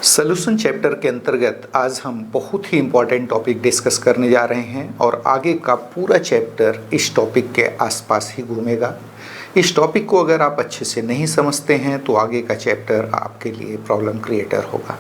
Solution chapter के अंतर्गत आज हम बहुत ही इम्पॉर्टेंट टॉपिक डिस्कस करने जा रहे हैं और आगे का पूरा चैप्टर इस टॉपिक के आसपास ही घूमेगा। इस टॉपिक को अगर आप अच्छे से नहीं समझते हैं तो आगे का चैप्टर आपके लिए प्रॉब्लम क्रिएटर होगा।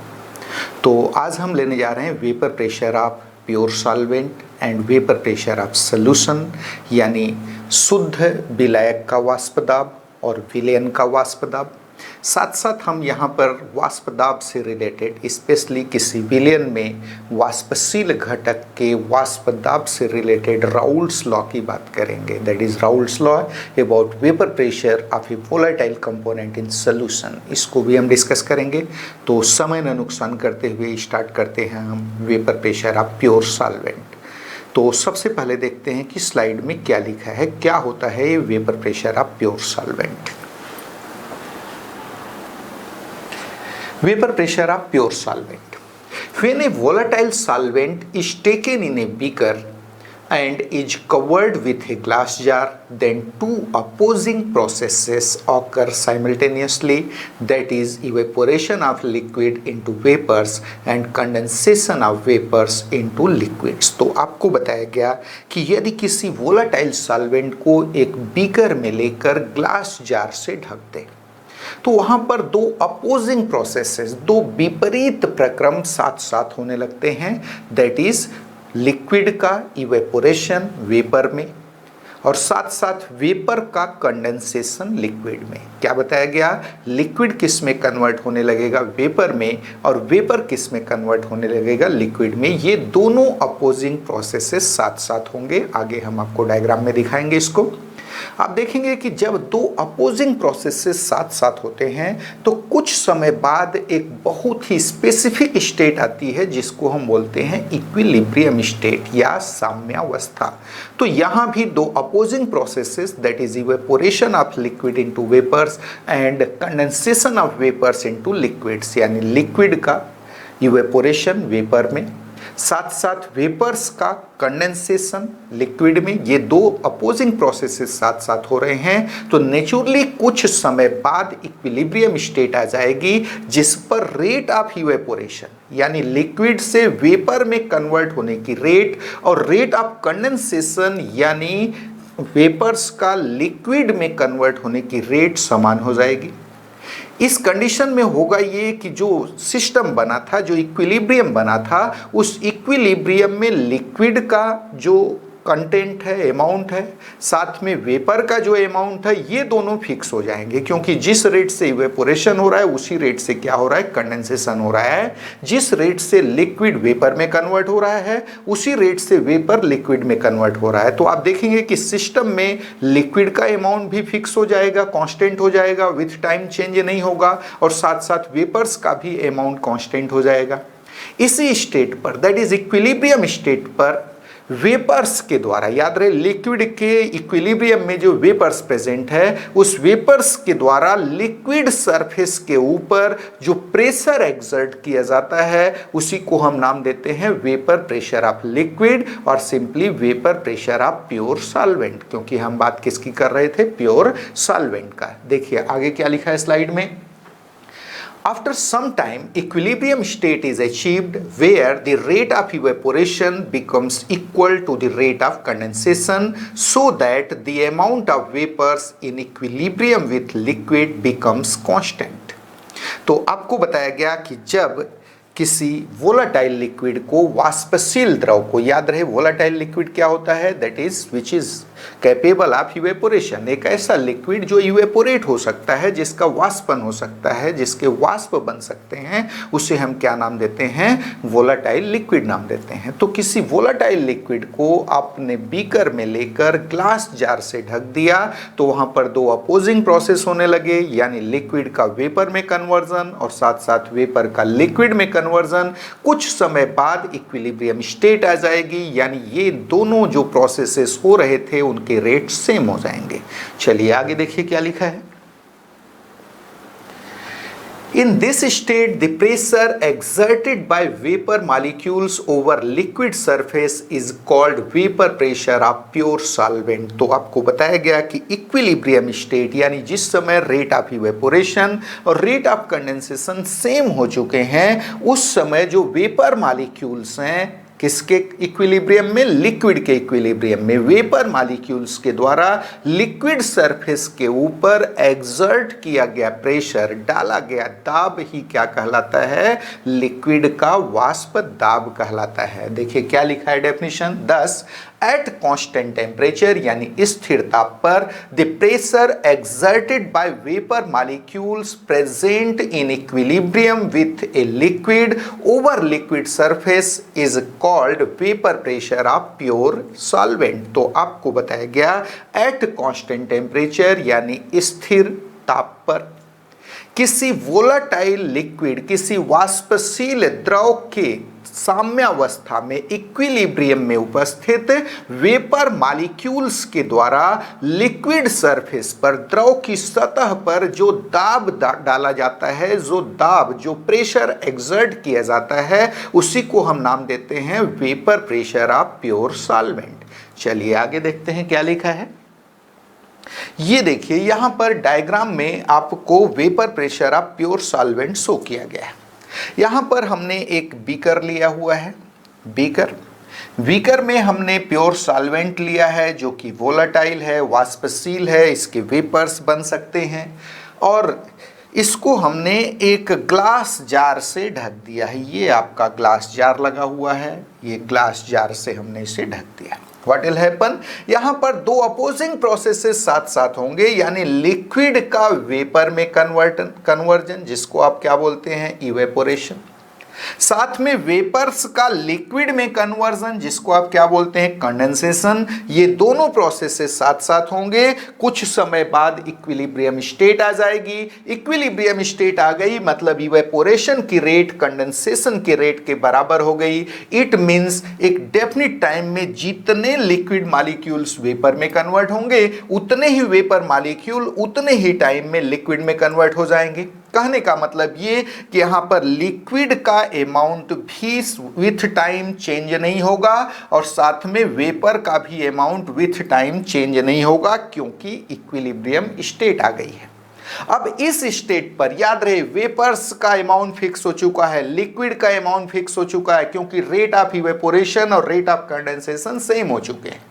तो आज हम लेने जा रहे हैं vapour pressure of pure solvent and vapour pressure of solution, यानी शुद्ध विलायक का वाष्प दाब और विलयन का वाष्प दाब। साथ साथ हम यहाँ पर वाष्प दाब से रिलेटेड स्पेशली किसी विलयन में वाष्पशील घटक के वाष्प दाब से रिलेटेड राउल्ट्स लॉ की बात करेंगे। That is Raoult's law about vapour pressure of A volatile component in solution. इसको भी हम डिस्कस करेंगे। तो समय न नुकसान करते हुए स्टार्ट करते हैं हम vapour pressure of pure solvent. तो सबसे पहले देखते हैं कि स्लाइड में क्या लिखा है, क्या होता है ये vapour pressure of pure solvent. Vapor pressure of pure solvent. When a volatile solvent is taken in a beaker and is covered with a glass jar, then two opposing processes occur simultaneously, that is evaporation of liquid into vapors and condensation of vapors into liquids। तो आपको बताया गया कि यदि किसी volatile solvent को एक beaker में लेकर ग्लास जार से ढक दें तो वहां पर दो अपोजिंग प्रोसेसेस, दो विपरीत प्रक्रम साथ साथ होने लगते हैं। दैट इज लिक्विड का इवेपोरेशन वेपर में और साथ साथ वेपर का कंडेंसेशन लिक्विड में। क्या बताया गया, लिक्विड किस में कन्वर्ट होने लगेगा, वेपर में, और वेपर किस में कन्वर्ट होने लगेगा, लिक्विड में। ये दोनों अपोजिंग प्रोसेसेस साथ साथ होंगे। आगे हम आपको डायग्राम में दिखाएंगे इसको। आप देखेंगे कि जब दो अपोजिंग प्रोसेसेस साथ साथ होते हैं तो कुछ समय बाद एक बहुत ही स्पेसिफिक स्टेट आती है जिसको हम बोलते हैं इक्विलिब्रियम स्टेट या साम्यावस्था। तो यहाँ भी दो opposing processes, that is evaporation of liquid into vapours and condensation of vapours into liquids, यानी लिक्विड का इवेपोरेशन वेपर में, साथ साथ वेपर्स का कंडेंसेशन लिक्विड में, ये दो अपोजिंग प्रोसेसेस साथ साथ हो रहे हैं। तो नेचुरली कुछ समय बाद इक्विलिब्रियम स्टेट आ जाएगी जिस पर रेट ऑफ इवेपोरेशन यानी लिक्विड से वेपर में कन्वर्ट होने की रेट और रेट ऑफ कंडेंसेशन यानी वेपर्स का लिक्विड में कन्वर्ट होने की रेट समान हो जाएगी। इस कंडीशन में होगा ये कि जो सिस्टम बना था, जो इक्विलिब्रियम बना था, उस इक्विलिब्रियम में लिक्विड का जो कंटेंट है, अमाउंट है, साथ में वेपर का जो अमाउंट है, ये दोनों फिक्स हो जाएंगे। क्योंकि जिस रेट से इवेपोरेशन हो रहा है उसी रेट से क्या हो रहा है, कंडेंसेशन हो रहा है। जिस रेट से लिक्विड वेपर में कन्वर्ट हो रहा है उसी रेट से वेपर लिक्विड में कन्वर्ट हो रहा है। तो आप देखेंगे कि सिस्टम में लिक्विड का अमाउंट भी फिक्स हो जाएगा, कांस्टेंट हो जाएगा, विथ टाइम चेंज नहीं होगा, और साथ साथ वेपर्स का भी अमाउंट कांस्टेंट हो जाएगा। इसी स्टेट पर, दैट इज इक्विलिब्रियम स्टेट पर, वेपर्स के द्वारा, याद रहे लिक्विड के इक्विलिब्रियम में जो वेपर्स प्रेजेंट है उस वेपर्स के द्वारा लिक्विड सरफेस के ऊपर जो प्रेशर एक्सर्ट किया जाता है उसी को हम नाम देते हैं वेपर प्रेशर ऑफ लिक्विड और simply vapour pressure of pure solvent, क्योंकि हम बात किसकी कर रहे थे, प्योर सॉल्वेंट का। देखिए आगे क्या लिखा है स्लाइड में। After some time, equilibrium state is achieved where the rate of evaporation becomes equal to the rate of condensation so that the amount of vapors in equilibrium with liquid becomes constant। तो आपको बताया गया कि जब किसी volatile liquid को वाष्पशील द्रव को, याद रहे वोलाटाइल लिक्विड क्या होता है, that is which is capable of evaporation, एक ऐसा लिक्विड जो इवेपोरेट हो सकता है, जिसका वाष्पन हो सकता है, जिसके वाष्प बन सकते हैं, उसे हम क्या नाम देते हैं, वोलाटाइल लिक्विड नाम देते हैं। तो किसी वोलाटाइल लिक्विड को आपने बीकर में लेकर ग्लास जार से ढक दिया तो वहां पर दो अपोजिंग प्रोसेस होने लगे, यानी लिक्विड का वेपर में कन्वर्जन और साथ साथ वेपर का लिक्विड में कन्वर्जन। कुछ समय बाद इक्विलिब्रियम स्टेट आ जाएगी, यानी ये दोनों जो प्रोसेसेस हो रहे थे उनके रेट सेम हो जाएंगे। चलिए आगे देखिए क्या लिखा है। In this state, the pressure exerted by vapor molecules over liquid surface is called vapor pressure of pure solvent। तो आपको बताया गया कि इक्विलिब्रियम स्टेट यानी जिस समय रेट ऑफ इवेपोरेशन और रेट ऑफ कंडेंसेशन सेम हो चुके हैं, उस समय जो वेपर मॉलिक्यूल्स हैं किसके इक्विलिब्रियम में, लिक्विड के इक्विलिब्रियम में, वेपर मॉलिक्यूल्स के द्वारा लिक्विड सरफेस के ऊपर एग्जर्ट किया गया प्रेशर, डाला गया दाब ही क्या कहलाता है, लिक्विड का वाष्प दाब कहलाता है। देखिए क्या लिखा है डेफिनेशन, दस एट कांस्टेंट टेम्परेचर यानी स्थिर ताप पर the pressure exerted by vapour molecules present in equilibrium with a liquid over liquid surface is called vapour pressure of pure solvent. तो आपको बताया गया एट कांस्टेंट टेम्परेचर यानी स्थिर ताप पर किसी वोलाटाइल लिक्विड, किसी वाष्पशील द्रव के साम्यावस्था में इक्विलिब्रियम में उपस्थित वेपर मॉलिक्यूल्स के द्वारा लिक्विड सरफेस पर, द्रव की सतह पर जो दाब डाला जाता है, जो दाब, जो प्रेशर एक्सर्ट किया जाता है, उसी को हम नाम देते हैं vapour pressure of pure solvent. चलिए आगे देखते हैं क्या लिखा है। ये देखिए यहां पर डायग्राम में आपको vapour pressure of pure solvent show किया गया है। यहां पर हमने एक बीकर लिया हुआ है, बीकर में हमने प्योर सॉल्वेंट लिया है जो कि वोलाटाइल है, वाष्पशील है, इसके वेपर्स बन सकते हैं, और इसको हमने एक ग्लास जार से ढक दिया है। ये आपका ग्लास जार लगा हुआ है, ये ग्लास जार से हमने इसे ढक दिया। What will happen? यहां पर दो अपोजिंग प्रोसेसेस साथ साथ होंगे, यानी लिक्विड का वेपर में कन्वर्जन, जिसको आप क्या बोलते हैं, इवेपोरेशन, साथ में वेपर्स का लिक्विड में कन्वर्जन, जिसको आप क्या बोलते हैं, कंडेंसेशन। ये दोनों प्रोसेसेस साथ साथ होंगे। कुछ समय बाद इक्विलिब्रियम स्टेट आ जाएगी। इक्विलिब्रियम स्टेट आ गई मतलब इवेपोरेशन की रेट कंडेंसेशन के रेट के बराबर हो गई। इट मींस एक डेफिनिट टाइम में जितने लिक्विड मॉलिक्यूल्स वेपर में कन्वर्ट होंगे, उतने ही वेपर मॉलिक्यूल उतने ही टाइम में लिक्विड में कन्वर्ट हो जाएंगे। कहने का मतलब ये कि यहां पर लिक्विड का अमाउंट भी विथ टाइम चेंज नहीं होगा और साथ में वेपर का भी अमाउंट विथ टाइम चेंज नहीं होगा, क्योंकि इक्विलिब्रियम स्टेट आ गई है। अब इस स्टेट पर याद रहे वेपर्स का अमाउंट फिक्स हो चुका है, लिक्विड का अमाउंट फिक्स हो चुका है, क्योंकि रेट ऑफ इवेपोरेशन और रेट ऑफ कंडेंसेशन सेम हो चुके हैं।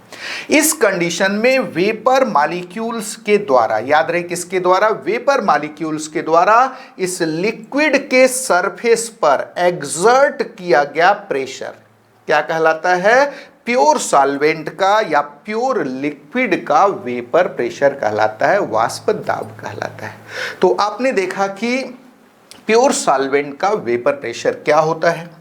इस कंडीशन में वेपर मॉलिक्यूल्स के द्वारा, याद रहे किसके द्वारा, वेपर मॉलिक्यूल्स के द्वारा इस लिक्विड के सरफेस पर एक्सर्ट किया गया प्रेशर क्या कहलाता है, प्योर सॉल्वेंट का या प्योर लिक्विड का वेपर प्रेशर कहलाता है, वाष्प दाब कहलाता है। तो आपने देखा कि प्योर सॉल्वेंट का वेपर प्रेशर क्या होता है।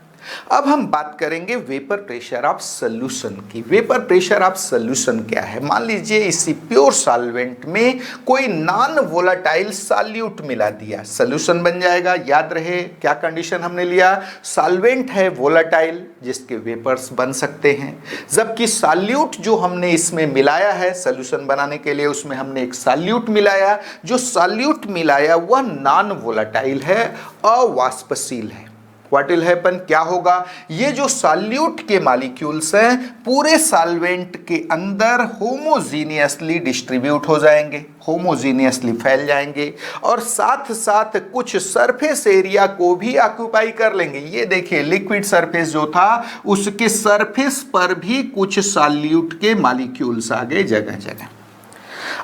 अब हम बात करेंगे वेपर प्रेशर ऑफ सॉल्यूशन की। वेपर प्रेशर ऑफ सॉल्यूशन क्या है, मान लीजिए इसी प्योर सॉल्वेंट में कोई नॉन वोलाटाइल सॉल्यूट मिला दिया, सॉल्यूशन बन जाएगा। याद रहे क्या कंडीशन हमने लिया, सॉल्वेंट है वोलाटाइल जिसके वेपर्स बन सकते हैं, जबकि सॉल्यूट जो हमने इसमें मिलाया है सॉल्यूशन बनाने के लिए, उसमें हमने एक सॉल्यूट मिलाया, जो सॉल्यूट मिलाया वह नॉन वोलाटाइल है, अवाष्पशील है। What will happen? क्या होगा, ये जो सॉल्यूट के मॉलिक्यूल्स हैं पूरे सॉल्वेंट के अंदर होमोजीनियसली डिस्ट्रीब्यूट हो जाएंगे, होमोजीनियसली फैल जाएंगे और साथ साथ कुछ सरफेस एरिया को भी ऑक्यूपाई कर लेंगे। ये देखिए लिक्विड सरफेस जो था उसके सरफेस पर भी कुछ सॉल्यूट के मॉलिक्यूल्स आ गए जगह जगह।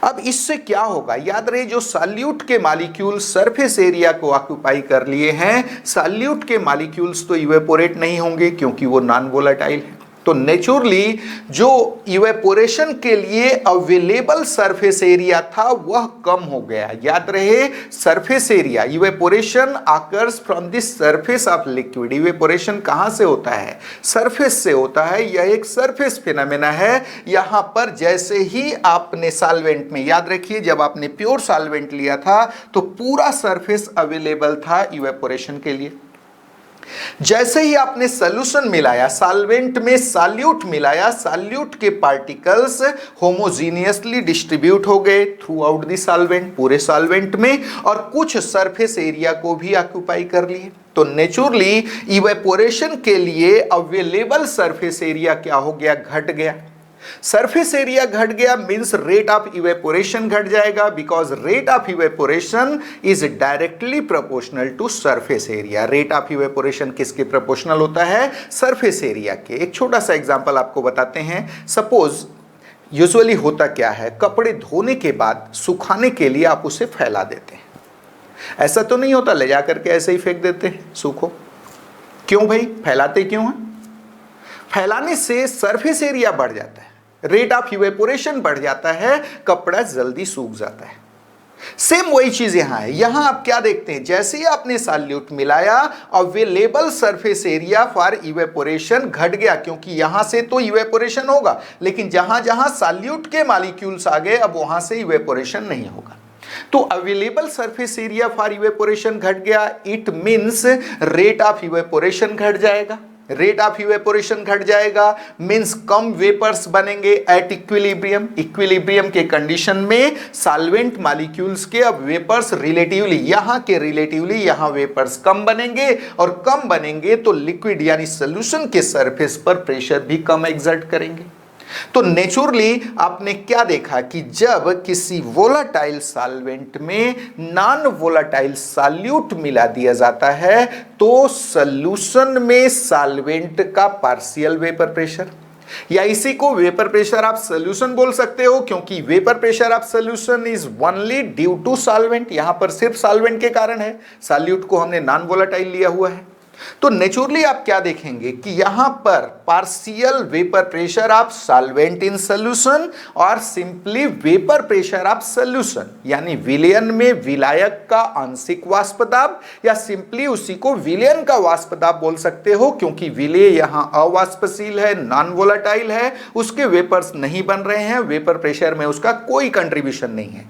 अब इससे क्या होगा, याद रहे जो सॉल्यूट के मॉलिक्यूल सरफेस एरिया को ऑक्यूपाई कर लिए हैं, सॉल्यूट के मॉलिक्यूल्स तो इवेपोरेट नहीं होंगे क्योंकि वो नॉन वोलेटाइल है। तो नेचुरली जो इवेपोरेशन के लिए अवेलेबल सरफेस एरिया था वह कम हो गया। याद रहे surface area, evaporation occurs from the surface of liquid. Evaporation कहां से होता है, सरफेस से होता है। यह एक सरफेस फिनोमेना है। यहां पर जैसे ही आपने सॉल्वेंट में, याद रखिए जब आपने प्योर सॉल्वेंट लिया था तो पूरा सरफेस अवेलेबल था इवेपोरेशन के लिए। जैसे ही आपने सॉल्यूशन मिलाया, सॉल्वेंट में सॉल्यूट मिलाया, सॉल्यूट के पार्टिकल्स होमोजीनियसली डिस्ट्रीब्यूट हो गए थ्रू आउट द सॉल्वेंट, पूरे सॉल्वेंट में, और कुछ सरफेस एरिया को भी ऑक्यूपाई कर लिए। तो नेचुरली इवेपोरेशन के लिए अवेलेबल सरफेस एरिया क्या हो गया, घट गया। सरफेस एरिया घट गया मींस रेट ऑफ इवेपोरेशन घट जाएगा, because rate of evaporation is directly proportional to surface area. Rate of evaporation किसके प्रोपोर्शनल होता है, सरफेस एरिया के। एक छोटा सा एग्जांपल आपको बताते हैं। सपोज यूजुअली होता क्या है, कपड़े धोने के बाद सुखाने के लिए आप उसे फैला देते हैं। ऐसा तो नहीं होता ले जा करके ऐसे ही फेंक देते हैं, सूखो। क्यों भाई, फैलाते क्यों हैं? फैलाने से सरफेस एरिया बढ़ जाता है, रेट ऑफ इवेपोरेशन बढ़ जाता है, कपड़ा जल्दी सूख जाता है। सेम वही चीज यहां है। यहां आप क्या देखते हैं, जैसे ही आपने सॉल्यूट मिलाया, available surface area for evaporation घट गया, क्योंकि यहां से तो इवेपोरेशन होगा, लेकिन जहां जहां सॉल्यूट के मॉलिक्यूल्स आ गए, अब वहां से इवेपोरेशन नहीं होगा। तो available surface area for evaporation घट गया, it means rate of evaporation घट जाएगा। रेट ऑफ इवेपोरेशन घट जाएगा मींस कम वेपर्स बनेंगे एट इक्विलिब्रियम। इक्विलिब्रियम के कंडीशन में सॉल्वेंट मॉलिक्यूल्स के अब वेपर्स रिलेटिवली, यहां के रिलेटिवली यहां वेपर्स कम बनेंगे, और कम बनेंगे तो लिक्विड यानी सॉल्यूशन के सरफेस पर प्रेशर भी कम एक्सर्ट करेंगे। तो नेचुरली आपने क्या देखा कि जब किसी वोलाटाइल सॉल्वेंट में नॉन वोलाटाइल सॉल्यूट मिला दिया जाता है, तो सॉल्यूशन में सॉल्वेंट का पार्शियल वेपर प्रेशर, या इसी को वेपर प्रेशर आप सॉल्यूशन बोल सकते हो, क्योंकि vapour pressure of solution is only due to solvent. यहां पर सिर्फ सॉल्वेंट के कारण है, सॉल्यूट को हमने नॉन वोलाटाइल लिया हुआ है। तो नेचुरली आप क्या देखेंगे कि यहां पर partial vapour pressure of solvent in solution और simply vapour pressure of solution, यानी विलयन में विलायक का आंशिक वाष्प दाब, या सिंपली उसी को विलयन का वाष्प दाब बोल सकते हो, क्योंकि विलय यहां अवाष्पशील है, नॉन वोलाटाइल है, उसके वेपर्स नहीं बन रहे हैं, वेपर प्रेशर में उसका कोई कंट्रीब्यूशन नहीं है।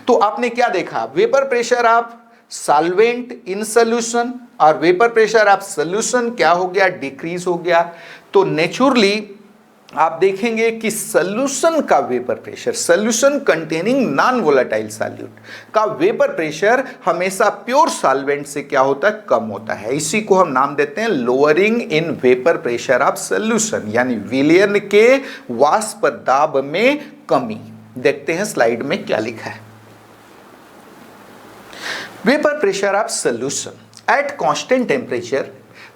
तो आपने क्या देखा, vapour pressure of solvent in solution और वेपर प्रेशर ऑफ सॉल्यूशन क्या हो गया, डिक्रीज हो गया। तो नेचुरली आप देखेंगे कि सॉल्यूशन का vapour pressure, solution containing non volatile solute का वेपर प्रेशर हमेशा प्योर सॉल्वेंट से क्या होता है, कम होता है। इसी को हम नाम देते हैं lowering in vapour pressure of solution, यानी विलयन के वाष्प दाब में कमी। देखते हैं स्लाइड में क्या लिखा है। Vapor pressure of solution at constant temperature,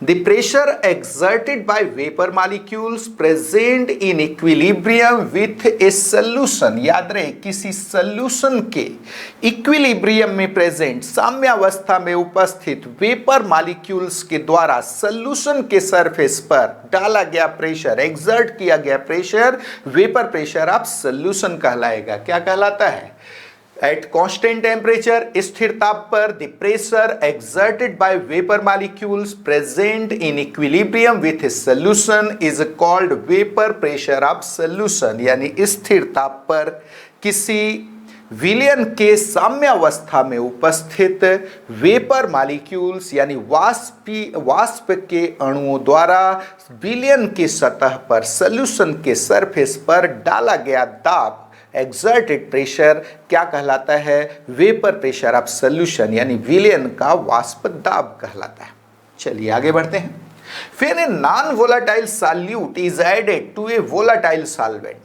the pressure exerted by vapor molecules present in equilibrium with a solution, याद रहे किसी solution के equilibrium में present साम्यावस्था में उपस्थित वेपर molecules के द्वारा solution के surface पर डाला गया प्रेशर, exert किया गया pressure vapor pressure of solution कहलाएगा। क्या कहलाता है? At constant temperature, स्थिर ताप पर the pressure exerted by vapor molecules present in equilibrium with a solution is called vapor pressure of solution, यानी स्थिर ताप पर किसी विलयन के साम्यावस्था में उपस्थित वेपर मॉलिक्यूल्स यानी वाष्प के अणुओं द्वारा विलयन की सतह पर सॉल्यूशन के सरफेस पर डाला गया दाब, एक्सर्टेड प्रेशर क्या कहलाता है, वेपर प्रेशर ऑफ सॉल्यूशन, यानी विलयन का वाष्प दाब कहलाता है। चलिए आगे बढ़ते हैं। फिर a non volatile solute is added to a volatile solvent,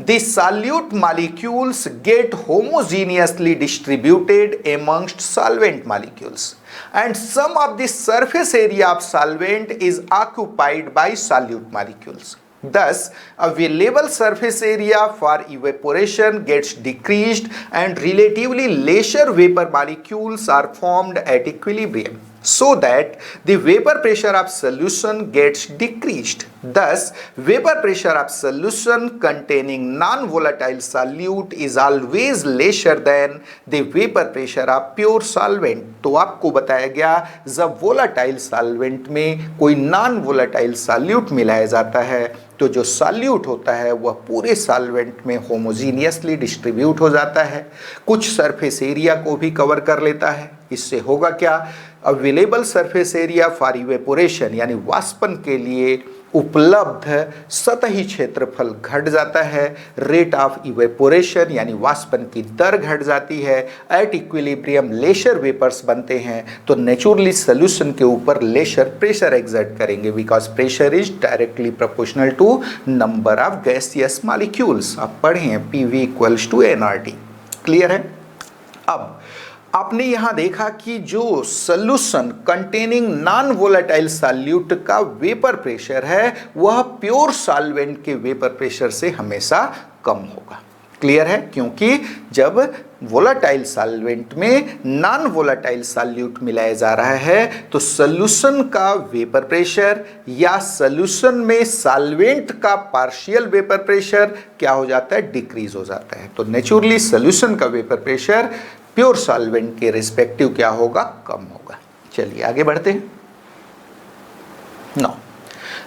the solute molecules get homogeneously distributed amongst solvent molecules and some of the surface area of solvent is occupied by solute molecules. Thus, available surface area for evaporation gets decreased and relatively lesser vapor molecules are formed at equilibrium, so that the vapor pressure of solution gets decreased. Thus, vapor pressure of solution containing non-volatile solute is always lesser than the vapor pressure of pure solvent. तो आपको बताया गया जब volatile solvent में कोई non volatile solute मिलाया जाता है, तो जो सॉल्यूट होता है वह पूरे सॉल्वेंट में होमोजीनियसली डिस्ट्रीब्यूट हो जाता है, कुछ सरफेस एरिया को भी कवर कर लेता है। इससे होगा क्या, available surface area for evaporation यानी वाष्पन के लिए उपलब्ध सतही क्षेत्रफल घट जाता है, रेट ऑफ इवेपोरेशन यानी वाष्पन की दर घट जाती है, एट इक्विलिब्रियम लेशर वेपर्स बनते हैं, तो नेचुरली सोल्यूशन के ऊपर लेशर प्रेशर एग्जर्ट करेंगे because pressure is directly proportional to number of gaseous molecules. आप पढ़े हैं PV equals to nRT। Clear है? अब आपने यहां देखा कि जो solution containing non volatile solute का वेपर प्रेशर है वह प्योर सॉल्वेंट के वेपर प्रेशर से हमेशा कम होगा। क्लियर है? क्योंकि जब वोलेटाइल सॉल्वेंट में नॉन वोलेटाइल सॉल्यूट मिलाया जा रहा है तो सॉल्यूशन का वेपर प्रेशर या सॉल्यूशन में सॉल्वेंट का पार्शियल वेपर प्रेशर क्या हो जाता है? डिक्रीज हो जाता है। तो नेचुरली सॉल्यूशन का वेपर प्रेशर प्योर सॉल्वेंट के रिस्पेक्टिव क्या होगा? कम होगा। चलिए आगे बढ़ते हैं। No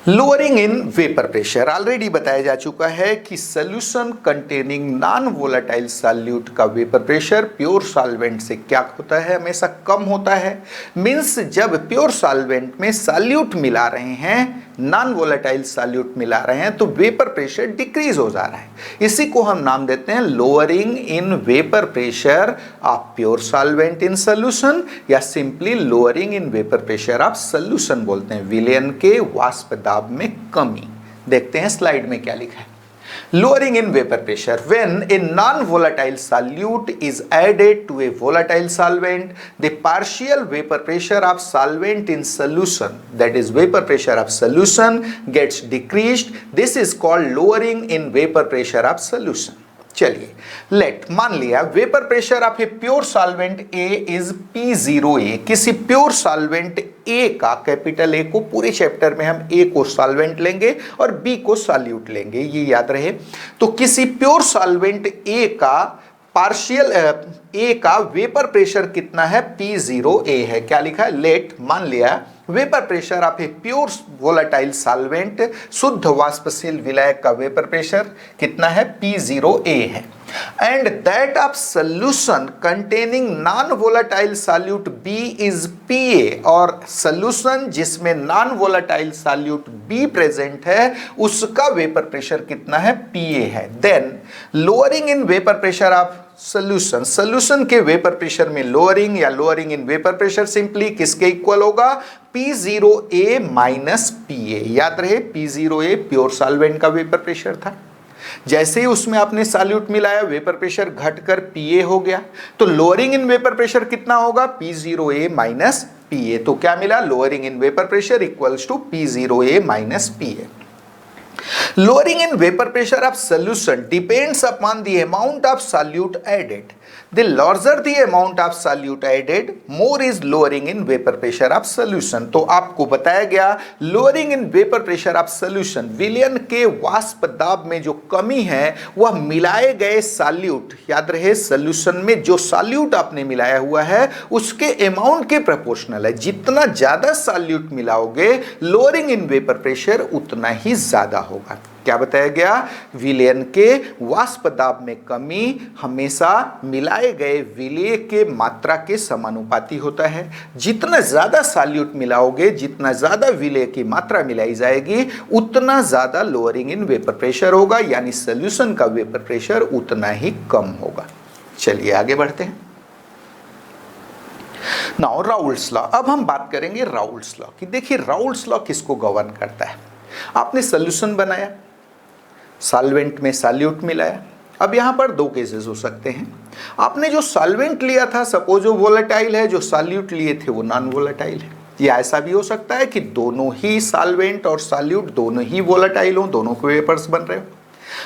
lowering in vapour pressure, already बताया जा चुका है कि solution containing non volatile solute का वेपर प्रेशर प्योर सॉल्वेंट से क्या होता है? हमेशा कम होता है। मींस जब प्योर सॉल्वेंट में सॉल्यूट मिला रहे हैं, नॉन वोलेटाइल सॉल्यूट मिला रहे हैं, तो वेपर प्रेशर डिक्रीज हो जा रहा है। इसी को हम नाम देते हैं lowering in vapour pressure of pure solvent in solution, या simply lowering in vapour pressure of solution बोलते हैं। विलयन के वाष्प दाब में कमी। देखते हैं स्लाइड में क्या लिखा है। Lowering in vapor pressure when a non-volatile solute is added to a volatile solvent, the partial vapor pressure of solvent in solution, that is vapor pressure of solution, gets decreased. This is called lowering in vapor pressure of solution. चलिए late मान लिया vapour pressure of a pure solvent A is P0A। किसी pure solvent A का, capital A को, पूरे chapter में हम A को सॉल्वेंट लेंगे और B को सॉल्यूट लेंगे, ये याद रहे। तो किसी प्योर सॉल्वेंट A का पार्शियल A का वेपर प्रेशर कितना है? P0A है। क्या लिखा है? लेट मान लिया vapour pressure of a pure volatile solvent, शुद्ध वाष्पशील विलायक का वेपर प्रेशर कितना है? P0A है। And that of solution containing non volatile solute B is PA, और सॉल्यूशन जिसमें non volatile solute B present है उसका वेपर प्रेशर कितना है? PA है। Then lowering in vapour pressure of solution, solution के वेपर प्रेशर में लोअरिंग या lowering in vapour pressure simply किसके इक्वल होगा? P0A minus PA। याद रहे P0A प्योर सॉल्वेंट का वेपर प्रेशर था। जैसे ही उसमें आपने सॉल्यूट मिलाया वेपर प्रेशर घटकर PA हो गया, तो लोअरिंग इन वेपर प्रेशर कितना होगा? P0A minus PA। तो क्या मिला? Lowering in vapour pressure equals to P0A minus PA। Lowering in vapor pressure of solution depends upon the amount of solute added. The larger the amount of solute added, more is lowering in vapor pressure of solution. तो आपको बताया गया lowering in vapor pressure of solution, विलयन के वाष्प दाब में जो कमी है वह मिलाए गए सॉल्यूट, याद रहे सॉल्यूशन में जो सॉल्यूट आपने मिलाया हुआ है उसके अमाउंट के प्रोपोर्शनल है। जितना ज्यादा सॉल्यूट मिलाओगे लोअरिंग इन वेपर प्रेशर उतना ही ज्यादा होगा। क्या बताया गया? विलयन के वाष्प दाब में कमी हमेशा मिलाए गए विलय के मात्रा के समानुपाती होता है। जितना ज्यादा सॉल्यूट मिलाओगे, जितना ज्यादा विलय की मात्रा मिलाई जाएगी, उतना ज्यादा लोअरिंग इन वेपर प्रेशर होगा, यानी सॉल्यूशन का वेपर प्रेशर उतना ही कम होगा। चलिए आगे बढ़ते हैं। Now Raoult's law. अब हम बात करेंगे राउल्स लॉ की। देखिए राउल्स लॉ किसको गवर्न करता है? आपने सॉल्यूशन बनाया, सॉल्वेंट में सॉल्यूट मिलाया। अब यहां पर दो केसेस हो सकते हैं। आपने जो सॉल्वेंट लिया था सपोज वो वोलेटाइल है, जो सॉल्यूट लिए थे वो नॉन वोलेटाइल है। या ऐसा भी हो सकता है कि दोनों ही सॉल्वेंट और सॉल्यूट दोनों ही वोलेटाइल हो, दोनों के वेपर्स बन रहे हो।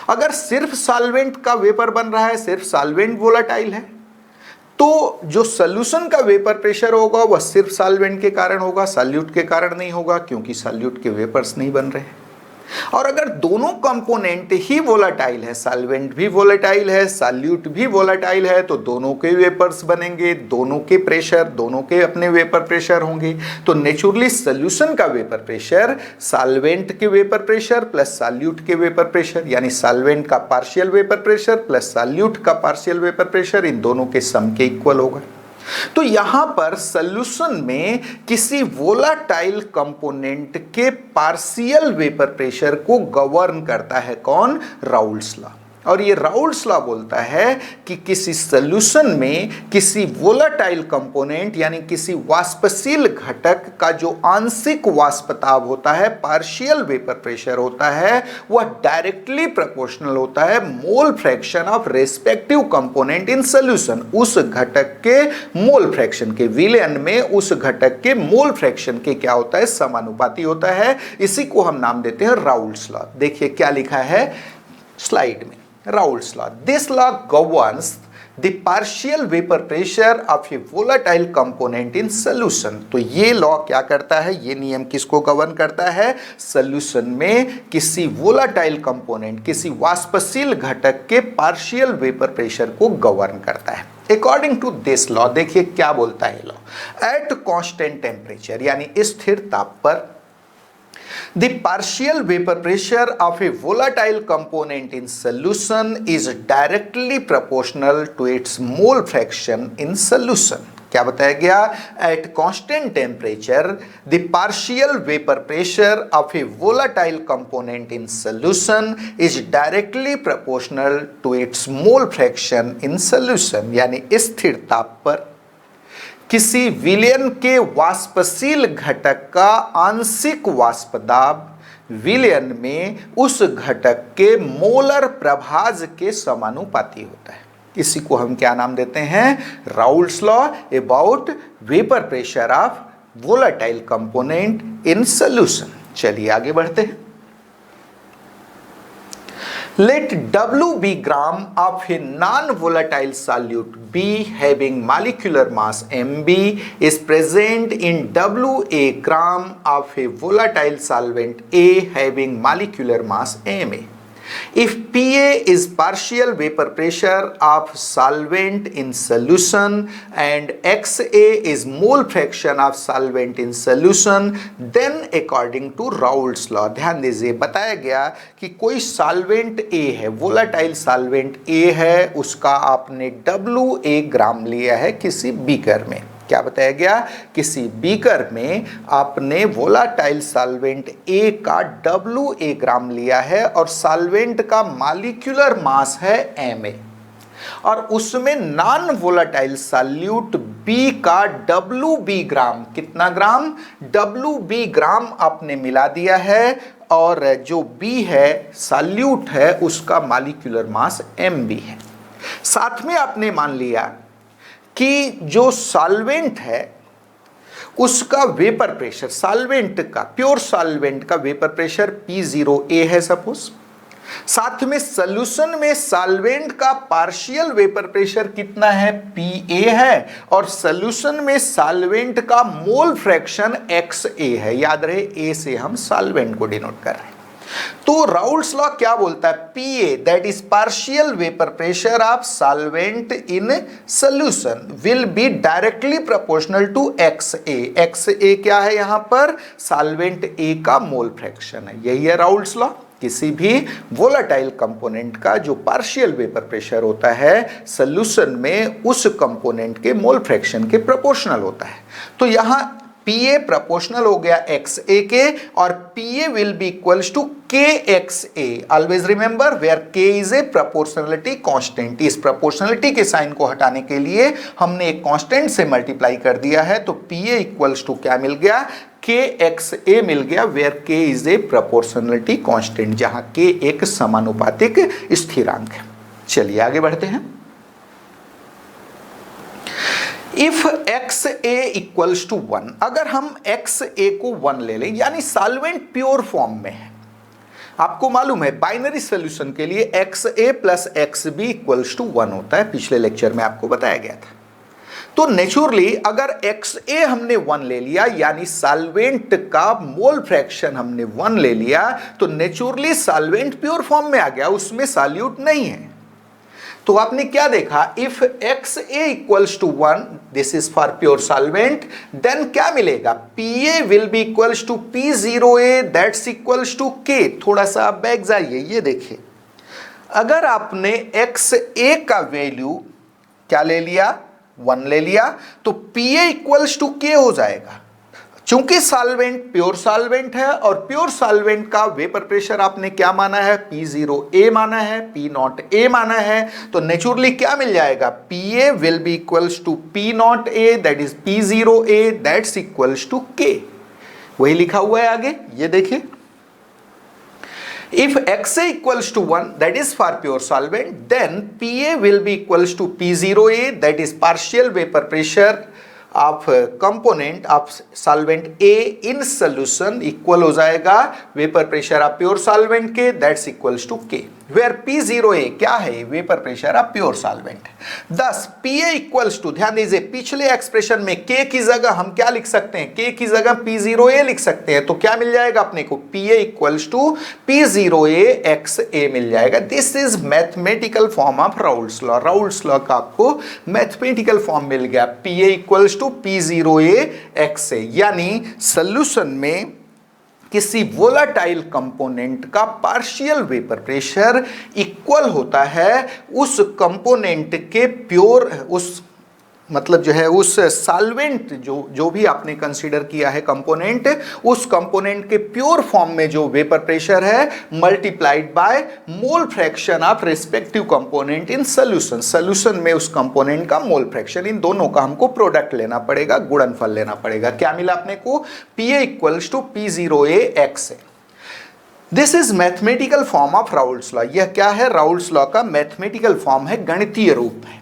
अगर सिर्फ सॉल्वेंट का वेपर बन रहा है, सिर्फ सॉल्वेंट वोलेटाइल है, तो जो सॉल्यूशन का वेपर प्रेशर होगा वह सिर्फ सॉल्वेंट के कारण होगा, सॉल्यूट के कारण नहीं होगा, क्योंकि सॉल्यूट के वेपर्स नहीं बन रहे हैं। और अगर दोनों कंपोनेंट ही वोलेटाइल है, सॉल्वेंट भी वोलेटाइल है, सॉल्यूट भी वोलेटाइल है, तो दोनों के वेपर्स बनेंगे, दोनों के प्रेशर, दोनों के अपने वेपर प्रेशर होंगे। तो नेचुरली सॉल्यूशन का वेपर प्रेशर सॉल्वेंट के वेपर प्रेशर प्लस सॉल्यूट के वेपर प्रेशर, यानी सॉल्वेंट का partial vapour pressure plus solute का पार्शियल वेपर प्रेशर, इन दोनों के सम के इक्वल होगा। तो यहां पर सॉल्यूशन में किसी वोलाटाइल कंपोनेंट के पार्शियल वेपर प्रेशर को गवर्न करता है कौन? Raoult's law. और ये राउल्स लॉ बोलता है कि किसी सॉल्यूशन में किसी वोलाटाइल कंपोनेंट यानी किसी वाष्पशील घटक का जो आंशिक वाष्पताप होता है, पार्शियल वेपर प्रेशर होता है, वह डायरेक्टली प्रोपोर्शनल होता है mole fraction of respective component in solution. उस घटक के मोल फ्रैक्शन के, विलयन में उस घटक के मोल फ्रैक्शन के क्या होता है? समानुपाती होता है। इसी को हम नाम देते हैं राउल्स लॉ। देखिए क्या लिखा है स्लाइड में, Raoult's law. This law governs the partial vapor pressure of a volatile component in solution. तो ये लॉ क्या करता है? ये नियम किसको गवर्न करता है? सॉल्यूशन में किसी वोलाटाइल कंपोनेंट, किसी वाष्पशील घटक के पार्शियल वेपर प्रेशर को गवर्न करता है। अकॉर्डिंग टू दिस लॉ, देखिए क्या बोलता है लॉ, एट कांस्टेंट टेम्परेचर यानी स्थिर ताप पर the partial vapor pressure of a volatile component in solution is directly proportional to its mole fraction in solution. क्या बताया गया? At constant temperature, the partial vapor pressure of a volatile component in solution is directly proportional to its mole fraction in solution. यानी स्थिर ताप पर किसी विलयन के वाष्पशील घटक का आंशिक वाष्पदाब विलयन में उस घटक के मोलर प्रभाज के समानुपाती होता है। इसी को हम क्या नाम देते हैं? Raoult's law about vapour pressure of volatile component in solution. चलिए आगे बढ़ते हैं। Let W be gram of a non-volatile solute B having molecular mass Mb is present in W a gram of a volatile solvent A having molecular mass Ma. If Pa is partial vapor pressure of solvent in solution and Xa is mole fraction of solvent in solution, then according to Raoult's law, ध्यान दीजिए बताया गया कि कोई solvent A है, volatile solvent A है, उसका आपने WA ग्राम लिया है किसी बीकर में। क्या बताया गया? किसी बीकर में आपने वोलाटाइल सॉल्वेंट A का WA ग्राम लिया है और सॉल्वेंट का मॉलिक्यूलर मास है Ma, और उसमें नॉन वोलाटाइल सॉल्यूट B का WB ग्राम, कितना ग्राम? WB ग्राम आपने मिला दिया है, और जो B है सॉल्यूट है उसका मॉलिक्यूलर मास Mb है। साथ में आपने मान लिया कि जो सॉल्वेंट है उसका वेपर प्रेशर, सॉल्वेंट का, प्योर सॉल्वेंट का वेपर प्रेशर P0A है सपोज। साथ में सॉल्यूशन में सॉल्वेंट का पार्शियल वेपर प्रेशर कितना है? Pa है, और सॉल्यूशन में सॉल्वेंट का मोल फ्रैक्शन Xa है। याद रहे A से हम सॉल्वेंट को डिनोट कर रहे हैं। तो राउल्स लॉ क्या बोलता है? Pa that is partial vapour pressure of solvent in solution will be directly proportional to Xa। Xa क्या है? यहां पर सॉल्वेंट A का मोल फ्रैक्शन है। यही है राउल्स लॉ। किसी भी वोलाटाइल कंपोनेंट का जो पार्शियल वेपर प्रेशर होता है सॉल्यूशन में उस कंपोनेंट के मोल फ्रैक्शन के प्रोपोर्शनल होता है। तो यहां Pa प्रोपोर्शनल हो गया Xa के, और Pa will be equals to Kxa। Always remember where K is a proportionality constant. इस प्रोपोर्शनलिटी के साइन को हटाने के लिए हमने एक कांस्टेंट से मल्टीप्लाई कर दिया है, तो Pa इक्वल्स टू क्या मिल गया? Kxa मिल गया, where K is a proportionality constant, जहां K एक समानुपातिक स्थिरांक है। चलिए आगे बढ़ते हैं। इफ Xa इक्वल्स टू 1, अगर हम Xa को 1 ले लें, यानी सॉल्वेंट प्योर फॉर्म में है, आपको मालूम है बाइनरी सॉल्यूशन के लिए Xa plus Xb equals to 1 होता है, पिछले लेक्चर में आपको बताया गया था। तो नेचुरली अगर Xa हमने 1 ले लिया, यानी सॉल्वेंट का मोल फ्रैक्शन हमने 1 ले लिया, तो नेचुरली सॉल्वेंट प्योर फॉर्म में आ गया, उसमें सॉल्यूट नहीं है। तो आपने क्या देखा? If Xa equals to 1, this is for pure solvent, then क्या मिलेगा? Pa will be equals to P0A that's equals to K। थोड़ा सा आप बैक जाइए, ये देखिए, अगर आपने Xa का वैल्यू क्या ले लिया? 1 ले लिया तो Pa इक्वल्स टू K हो जाएगा। चूंकि सॉल्वेंट प्योर सॉल्वेंट है और प्योर सॉल्वेंट का वेपर प्रेशर आपने क्या माना है, P0A माना है, P0A माना है, तो नेचुरली क्या मिल जाएगा, Pa will be equals to P0A that is P0A that's equals to K। वही लिखा हुआ है आगे, ये देखिए, if XA equals to 1 that is for pure solvent, then Pa will be equals to P0A that is partial vapor pressure of component of solvent A in solution equal हो जाएगा vapour pressure of pure solvent के that's equals to K, where P0A क्या है, vapour pressure of pure solvent. दस Pa equals to, ध्यान दीजिए पिछले expression में K की जगह हम क्या लिख सकते हैं, K की जगह P0A लिख सकते हैं, तो क्या मिल जाएगा अपने को, Pa equals to P0A XA मिल जाएगा। This is mathematical form of Raoult's law. Raoult's law का आपको मैथमेटिकल फॉर्म मिल गया, Pa equals to P0A XA, यानी सॉल्यूशन में किसी वोलाटाइल कंपोनेंट का पार्शियल वेपर प्रेशर इक्वल होता है उस कंपोनेंट के प्योर, उस मतलब जो है उस सॉल्वेंट जो भी आपने कंसीडर किया है कंपोनेंट, उस कंपोनेंट के प्योर फॉर्म में जो वेपर प्रेशर है multiplied by mole fraction of respective component in solution. Solution में उस कंपोनेंट का मोल फ्रैक्शन, इन दोनों का हमको प्रोडक्ट लेना पड़ेगा, गुणनफल लेना पड़ेगा। क्या मिला अपने को, Pa equals to P0A XA। This is mathematical form of Raoult's law. यह क्या है, राउल्स लॉ का मैथमेटिकल फॉर्म है, गणितीय रूप है।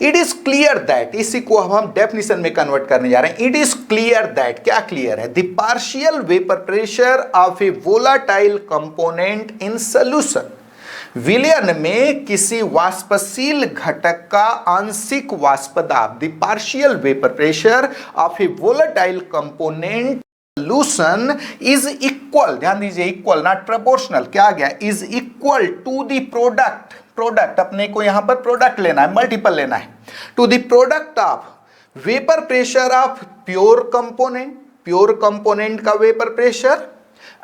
इट इज क्लियर दैट, इसी को हम डेफिनेशन में कन्वर्ट करने जा रहे हैं। इट इज क्लियर दैट, क्या क्लियर है, the partial vapour pressure of a volatile component in solution, विलयन में किसी वाष्पशील घटक का आंशिक वाष्प दाब, the partial vapour pressure of a volatile component solution is equal, ध्यान दीजिए इक्वल नॉट प्रोपोर्शनल, क्या आ गया, is equal to the product, product अपने को यहां पर प्रोडक्ट लेना है, मल्टीपल लेना है, to the product of vapour pressure of pure component, pure component का vapour pressure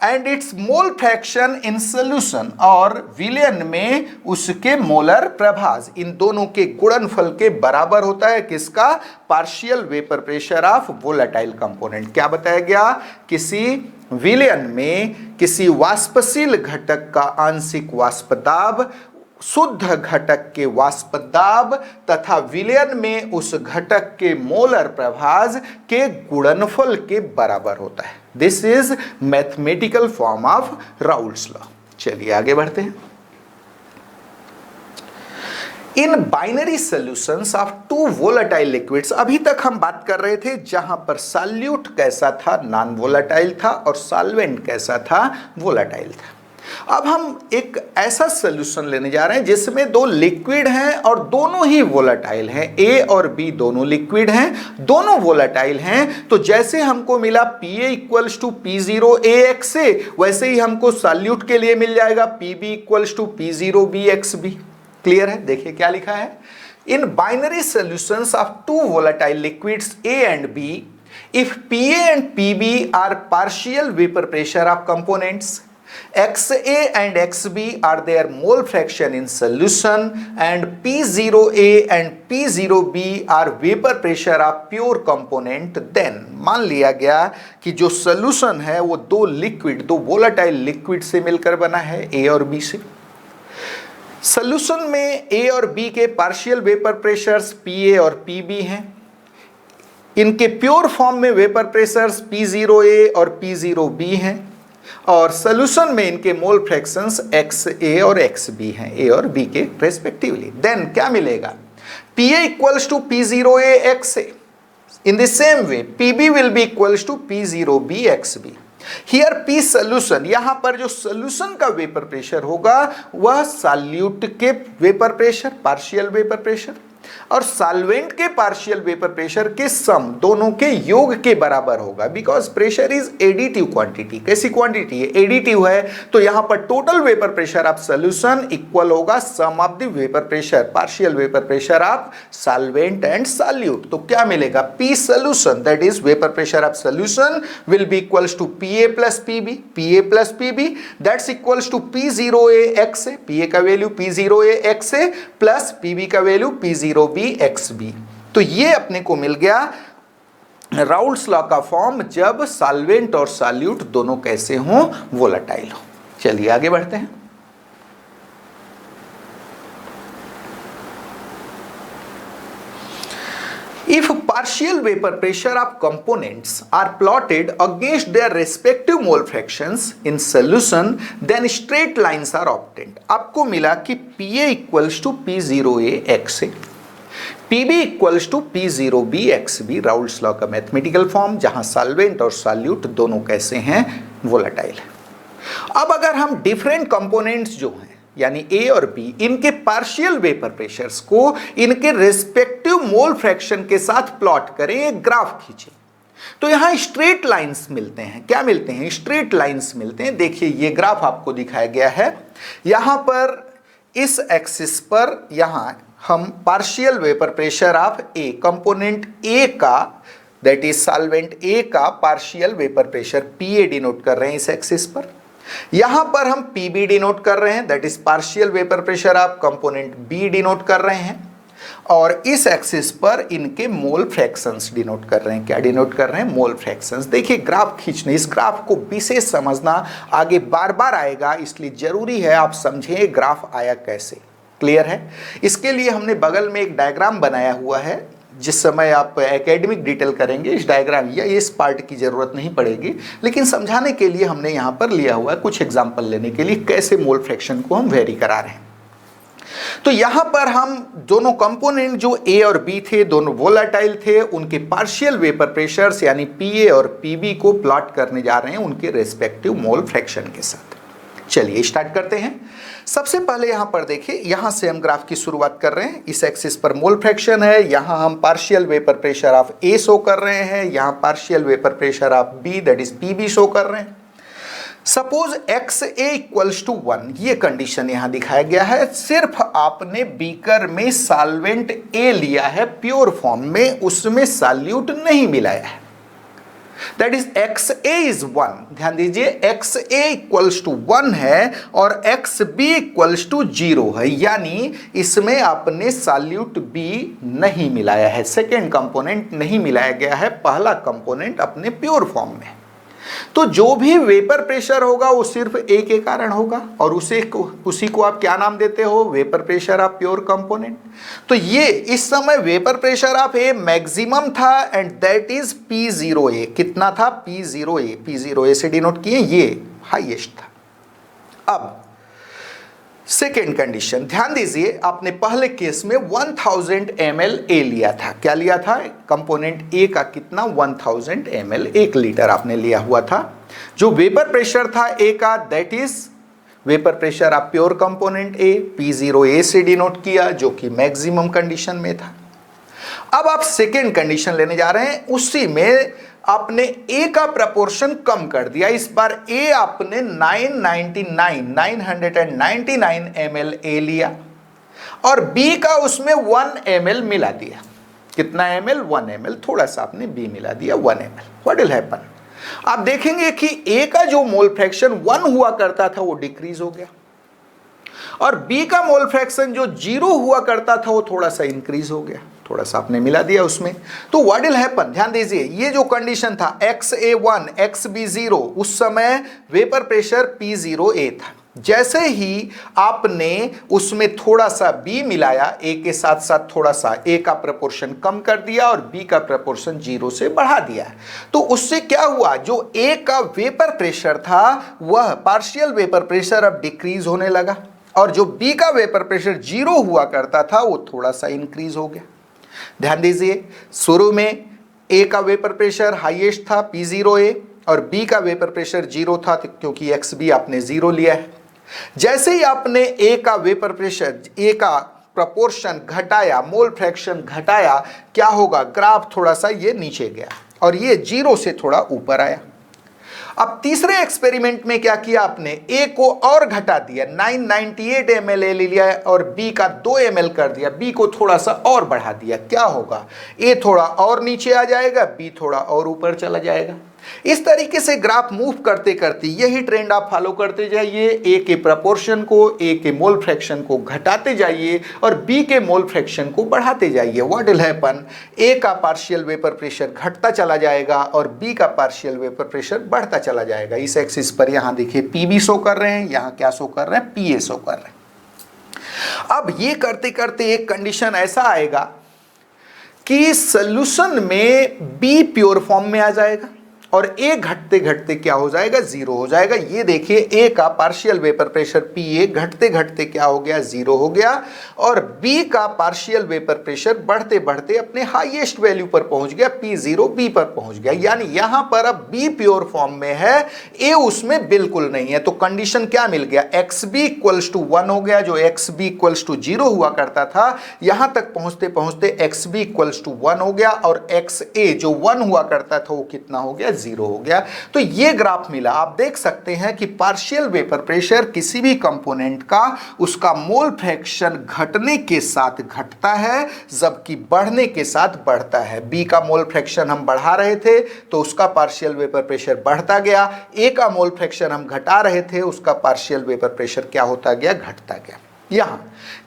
and its mole fraction in solution, और विलयन में उसके मोलर प्रभाज, इन दोनों के गुणनफल के बराबर होता है किसका, partial vapour pressure of volatile component. क्या बताया गया, किसी विलयन में किसी वाष्पशील घटक का आंशिक वाष्प दाब शुद्ध घटक के वाष्प दाब तथा विलयन में उस घटक के मोलर प्रभाज के गुणनफल के बराबर होता है। This is mathematical form of Raoult's law. चलिए आगे बढ़ते हैं। In binary solutions of two volatile liquids, अभी तक हम बात कर रहे थे जहां पर सॉल्यूट कैसा था, नॉन वोलेटाइल था, और सॉल्वेंट कैसा था, वोलेटाइल था। अब हम एक ऐसा सॉल्यूशन लेने जा रहे हैं जिसमें दो लिक्विड हैं और दोनों ही वोलेटाइल हैं, ए और बी दोनों लिक्विड हैं, दोनों वोलेटाइल हैं। तो जैसे हमको मिला Pa equals to P0A XA, वैसे ही हमको सॉल्यूट के लिए मिल जाएगा Pb equals to P0B XB। Clear है, देखिए क्या लिखा है, in binary solutions of two volatile liquids A and B, if Pa and Pb are partial vapor pressure of components, XA and XB are their mole fraction in solution, and P0A and P0B are vapor pressure of pure component, then मान लिया गया कि जो solution है वो दो liquid, दो volatile liquid से मिलकर बना है, A और B से। सॉल्यूशन में A और B के पार्शियल वेपर प्रेशर्स Pa और Pb हैं, इनके प्योर फॉर्म में वेपर प्रेशर्स P0A और P0B हैं, और सॉल्यूशन में इनके मोल फ्रैक्शंस XA और XB हैं, A और B के रेस्पेक्टिवली। देन क्या मिलेगा, Pa equals to P0A XA, in the same way Pb will be equals to P0B XB। Here P solution, यहां पर जो सॉल्यूशन का वेपर प्रेशर होगा वह सॉल्यूट के vapour pressure, partial vapour pressure, और सॉल्वेंट के पार्शियल वेपर प्रेशर के सम, दोनों के योग के बराबर होगा, because pressure is additive quantity. कैसी क्वांटिटी है, एडिटिव है, तो यहां पर total vapour pressure of solution equal होगा sum of the vapour pressure, partial vapour pressure of solvent and solute. तो क्या मिलेगा, P solution that is vapour pressure of solution will be equals to Pa plus Pb, Pa plus Pb that's equals to P0A XA, Pa का value P0A XA plus Pb का value P0B XB। तो ये अपने को मिल गया Raoult's law का form, जब सॉल्वेंट और सॉल्यूट दोनों कैसे हों, वोलेटाइल हो। चलिए आगे बढ़ते हैं। If partial vapor pressure of components are plotted against their respective mole fractions in solution, then straight lines are obtained. आपको मिला कि Pa equals to P0A XA, Pb equals to P0B XB, Raoult's law का mathematical form, जहां solvent और solute दोनों कैसे हैं, volatile है। अब अगर हम डिफरेंट कंपोनेंट्स जो हैं यानी ए और बी, इनके पार्शियल वेपर प्रेशर्स को इनके रेस्पेक्टिव मोल फ्रैक्शन के साथ प्लॉट करें, एक ग्राफ खींचें, तो यहां स्ट्रेट लाइंस मिलते हैं। क्या मिलते हैं? स्ट्रेट लाइंस मिलते हैं। देखिए ये ग्राफ आपको दिखाया गया है, यहां पर इस एक्सिस पर यहां हम partial vapour pressure of A, component ए का, दैट इज सॉल्वेंट ए का पार्शियल वेपर प्रेशर पीए डिनोट कर रहे हैं इस एक्सिस पर। यहां पर हम पीबी डिनोट कर रहे हैं, that is partial vapour pressure of component B denote कर रहे हैं, और इस एक्सिस पर इनके मोल फ्रैक्शंस डिनोट कर रहे हैं। क्या डिनोट कर रहे हैं? मोल फ्रैक्शंस। देखिए ग्राफ खींचने, इस ग्राफ को विशेष समझना, आगे बार बार आएगा, इसलिए जरूरी है आप समझें ग्राफ आया कैसे। क्लियर है? इसके लिए हमने बगल में एक डायग्राम बनाया हुआ है, जिस समय आप एकेडमिक डिटेल करेंगे इस डायग्राम या इस पार्ट की ज़रूरत नहीं पड़ेगी, लेकिन समझाने के लिए हमने यहाँ पर लिया हुआ है कुछ एग्जाम्पल लेने के लिए कैसे मोल फ्रैक्शन को हम वेरी करा रहे हैं। तो यहाँ पर हम दोनों कंपोनेंट जो ए और बी थे, दोनों वोलेटाइल थे, उनके पार्शियल वेपर प्रेशर्स यानी पीए और पीबी को प्लॉट करने जा रहे हैं उनके रेस्पेक्टिव मोल फ्रैक्शन के साथ। चलिए स्टार्ट करते हैं। सबसे पहले यहां पर देखिए, यहां से हम ग्राफ की शुरुआत कर रहे हैं। इस एक्सिस पर मोल फ्रैक्शन है, यहां हम partial vapour pressure of A show कर रहे हैं, यहां partial vapour pressure of B that is PB show कर रहे हैं। सपोज XA इक्वल्स टू 1, ये कंडीशन यहां दिखाया गया है। सिर्फ आपने बीकर में सॉल्वेंट ए लिया है प्योर फॉर्म में, उसमें सॉल्यूट नहीं मिलाया है, दैट इज XA इज 1। ध्यान दीजिए XA इक्वल्स टू 1 है और XB इक्वल्स टू 0 है, यानी इसमें आपने सॉल्यूट B नहीं मिलाया है, सेकेंड कंपोनेंट नहीं मिलाया गया है, पहला कंपोनेंट अपने प्योर फॉर्म में। तो जो भी वेपर प्रेशर होगा वो सिर्फ ए के कारण होगा, और उसी को आप क्या नाम देते हो? Vapour pressure of pure component. तो ये इस समय vapour pressure of A maximum था एंड दैट इज P0A। कितना था? P0A। P0A से डिनोट किए, ये हाईएस्ट था। अब सेकेंड कंडीशन ध्यान दीजिए, आपने पहले केस में 1000 ml ए लिया था। क्या लिया था? कंपोनेंट ए का कितना? 1000 ml, 1 लीटर आपने लिया हुआ था। जो वेपर प्रेशर था ए का, that is vapour pressure of pure component A, P0A से डिनोट किया, जो कि मैक्सिमम कंडीशन में था। अब आप सेकेंड कंडीशन लेने जा रहे हैं, उसी में आपने ए का प्रपोर्शन कम कर दिया। इस बार ए आपने 999 ml ए लिया और बी का उसमें 1 ml मिला दिया। कितना ml? 1 ml। थोड़ा सा आपने बी मिला दिया, 1 ml। What will happen? आप देखेंगे कि ए का जो मोल फ्रैक्शन 1 हुआ करता था वो डिक्रीज हो गया, और बी का मोल फ्रैक्शन जो 0 हुआ करता था वो थोड़ा सा इंक्रीज हो गया, थोड़ा सा आपने मिला दिया उसमें। तो व्हाट विल हैपन? ध्यान दीजिए, ये जो कंडीशन था XA1 XB0, उस समय वेपर प्रेशर P0A था। जैसे ही आपने उसमें थोड़ा सा B मिलाया, A के साथ साथ थोड़ा सा A का प्रपोर्शन कम कर दिया और B का प्रपोर्शन 0 से बढ़ा दिया, तो उससे क्या हुआ? जो A का वेपर प्रेशर था वह पार्शियल वेपर प्रेशर अब डिक्रीज होने लगा, और जो B का वेपर प्रेशर 0 हुआ करता था वो थोड़ा सा इंक्रीज हो गया। ध्यान दीजिए, शुरू में A का वेपर प्रेशर हाईएस्ट था P0A, और B का वेपर प्रेशर 0 था क्योंकि XB आपने 0 लिया है। जैसे ही आपने A का वेपर प्रेशर, A का प्रपोर्शन घटाया, मोल फ्रैक्शन घटाया, क्या होगा? ग्राफ थोड़ा सा ये नीचे गया और ये 0 से थोड़ा ऊपर आया। अब तीसरे एक्सपेरिमेंट में क्या किया आपने? ए को और घटा दिया, 998 ml ले लिया और बी का 2 ml कर दिया, बी को थोड़ा सा और बढ़ा दिया। क्या होगा? ए थोड़ा और नीचे आ जाएगा, बी थोड़ा और ऊपर चला जाएगा। इस तरीके से ग्राफ मूव करते करते यही ट्रेंड आप फॉलो करते जाइए, ए के प्रपोर्शन को, ए के मोल फ्रैक्शन को घटाते जाइए और बी के मोल फ्रैक्शन को बढ़ाते जाइए। व्हाट विल हैपन, ए का पार्शियल वेपर प्रेशर घटता चला जाएगा और बी का पार्शियल वेपर प्रेशर बढ़ता चला जाएगा। इस एक्सिस पर यहां देखिए पीबी शो कर रहे हैं, यहां क्या शो कर रहे हैं, पीए शो कर रहे हैं। अब ये करते करते एक कंडीशन ऐसा आएगा कि सॉल्यूशन में बी प्योर फॉर्म में आ जाएगा और ए घटते घटते क्या हो जाएगा, जीरो हो जाएगा। ये देखिए ए का पार्शियल वेपर प्रेशर पीए घटते घटते क्या हो गया, जीरो हो गया और बी का पार्शियल वेपर प्रेशर बढ़ते बढ़ते अपने हाईएस्ट वैल्यू पर पहुंच गया, पी जीरो बी पर पहुंच गया। यानी यहां पर अब बी प्योर फॉर्म में है, ए उसमें बिल्कुल नहीं है। तो कंडीशन क्या मिल गया, एक्स बी इक्वल्स टू 1 हो गया। जो एक्स बी इक्वल्स टू 0 हुआ करता था, यहां तक पहुंचते पहुंचते एक्स बी इक्वल्स टू 1 हो गया और एक्स ए जो 1 हुआ करता था वो कितना हो गया, 0 हो गया। तो ये ग्राफ मिला। आप देख सकते हैं कि पार्शियल वेपर प्रेशर किसी भी कंपोनेंट का उसका मोल फ्रैक्शन घटने के साथ घटता है, जबकि बढ़ने के साथ बढ़ता है। बी का मोल फ्रैक्शन हम बढ़ा रहे थे तो उसका पार्शियल वेपर प्रेशर बढ़ता गया, ए का मोल फ्रैक्शन हम घटा रहे थे, उसका पार्शियल वेपर प्रेशर क्या होता गया, घटता गया। यहां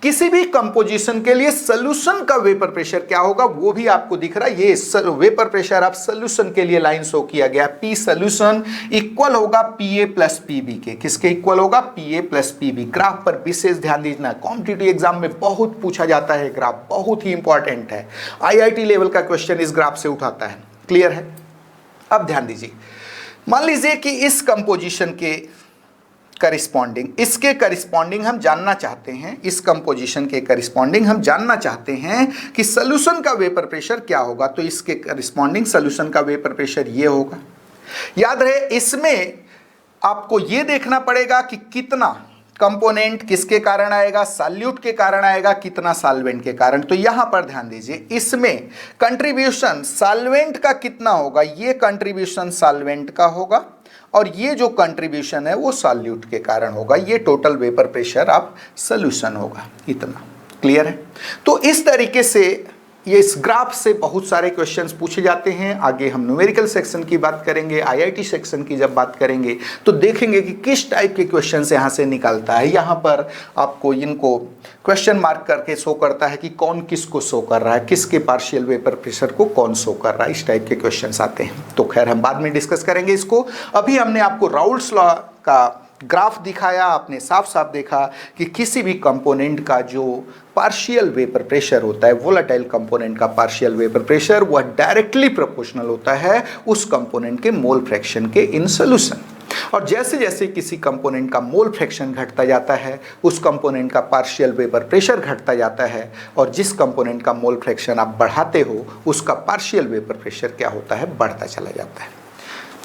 किसी भी कंपोजिशन के लिए सॉल्यूशन का वेपर प्रेशर क्या होगा वो भी आपको दिख रहा है। ये वेपर प्रेशर आप सॉल्यूशन के लिए लाइन शो किया गया, पी सॉल्यूशन इक्वल होगा पीए प्लस पीबी के। किसके इक्वल होगा, पीए प्लस पीबी। ग्राफ पर विशेष ध्यान दीजिए, कॉम्पिटिटिव एग्जाम में बहुत पूछा जाता है ग्राफ, बहुत ही इंपॉर्टेंट है। आईआईटी लेवल का क्वेश्चन इस ग्राफ से उठाता है। क्लियर है? अब ध्यान दीजिए, मान लीजिए कि इस कंपोजिशन के करिस्पॉन्डिंग, इसके करिस्पॉन्डिंग हम जानना चाहते हैं, इस कंपोजिशन के करिस्पॉन्डिंग हम जानना चाहते हैं कि सॉल्यूशन का वेपर प्रेशर क्या होगा। तो इसके करिस्पॉन्डिंग सॉल्यूशन का वेपर प्रेशर ये होगा। याद रहे, इसमें आपको ये देखना पड़ेगा कि कितना कंपोनेंट किसके कारण आएगा, सॉल्यूट के कारण आएगा, कितना सॉल्वेंट के कारण। तो यहां पर ध्यान दीजिए, इसमें कंट्रीब्यूशन सॉल्वेंट का कितना होगा, ये कंट्रीब्यूशन सॉल्वेंट का होगा और ये जो कंट्रीब्यूशन है वो सॉल्यूट के कारण होगा। ये total vapour pressure of solution होगा, इतना। क्लियर है? तो इस तरीके से ये इस ग्राफ से बहुत सारे क्वेश्चंस पूछे जाते हैं। आगे हम न्यूमेरिकल सेक्शन की बात करेंगे, आईआईटी सेक्शन की जब बात करेंगे तो देखेंगे कि किस टाइप के क्वेश्चंस यहाँ से निकलता है। यहाँ पर आपको इनको क्वेश्चन मार्क करके शो करता है कि कौन किसको शो कर रहा है, किसके पार्शियल वेपर प्रेशर को कौन शो कर रहा है, इस टाइप के क्वेश्चंस आते हैं। तो खैर हम बाद में डिस्कस करेंगे इसको। अभी हमने आपको राउल्ट्स लॉ का ग्राफ दिखाया, आपने साफ साफ देखा कि किसी भी कंपोनेंट का जो पार्शियल वेपर प्रेशर होता है, वोलेटाइल कंपोनेंट का पार्शियल वेपर प्रेशर, वह डायरेक्टली प्रोपोर्शनल होता है उस कंपोनेंट के मोल फ्रैक्शन के इन सॉल्यूशन। और जैसे जैसे किसी कंपोनेंट का मोल फ्रैक्शन घटता जाता है, उस कंपोनेंट का पार्शियल वेपर प्रेशर घटता जाता है और जिस कंपोनेंट का मोल फ्रैक्शन आप बढ़ाते हो उसका पार्शियल वेपर प्रेशर क्या होता है, बढ़ता चला जाता है।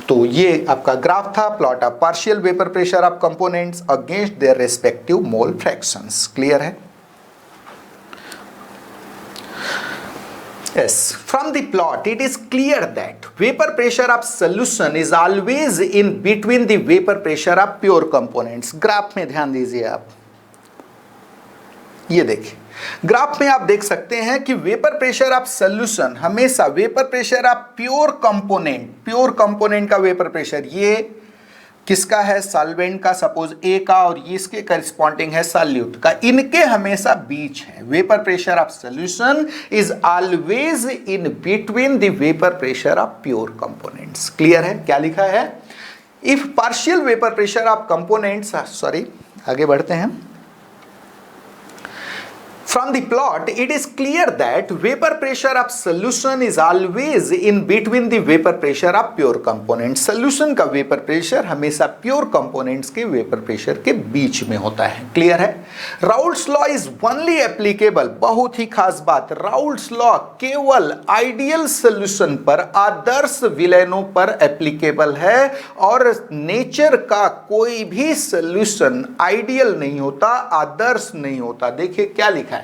तो ये आपका ग्राफ था, plot of partial vapour pressure of components against their respective mole fractions. Clear है? Yes, from the plot it is clear that vapor pressure of solution is always in between the vapor pressure of pure components। Graph में ध्यान दीजिए आप, ये देखिए graph में आप देख सकते हैं कि वेपर प्रेशर ऑफ सॉल्यूशन हमेशा vapour pressure of pure component का वेपर प्रेशर, ये किसका है, सॉल्वेंट का, सपोज ए का, और ये इसके करस्पॉन्डिंग है सॉल्यूट का, इनके हमेशा बीच है। Vapour pressure of solution is always in between the vapour pressure of pure components. Clear है? क्या लिखा है, if partial vapour pressure of components, sorry आगे बढ़ते हैं। From the plot, it is clear that vapor pressure of solution is always in between the vapor pressure of pure components। Solution का vapor pressure हमेशा pure components के vapor pressure के बीच में होता है। क्लियर है? Raoult's law is only applicable, बहुत ही खास बात, Raoult's law केवल आइडियल solution पर, आदर्श विलयनों पर एप्लीकेबल है और नेचर का कोई भी solution आइडियल नहीं होता, आदर्श नहीं होता। देखिए क्या लिखा है,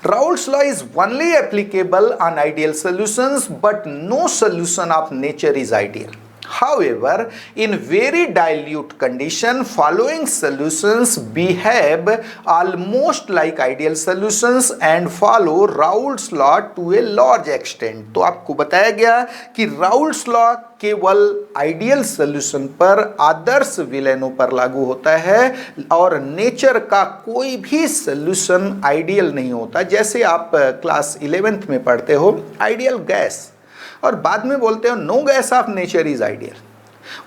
Raoult's law is only applicable on ideal solutions, but no solution of nature is ideal। However, in very dilute condition, following solutions behave almost like ideal solutions and follow Raoult's law to a large extent. तो आपको बताया गया कि Raoult's law केवल ideal solution पर, आदर्श विलयनों पर लागू होता है और नेचर का कोई भी सॉल्यूशन आइडियल नहीं होता। जैसे आप क्लास 11th में पढ़ते हो आइडियल गैस और बाद में बोलते हो no gas of nature is ideal,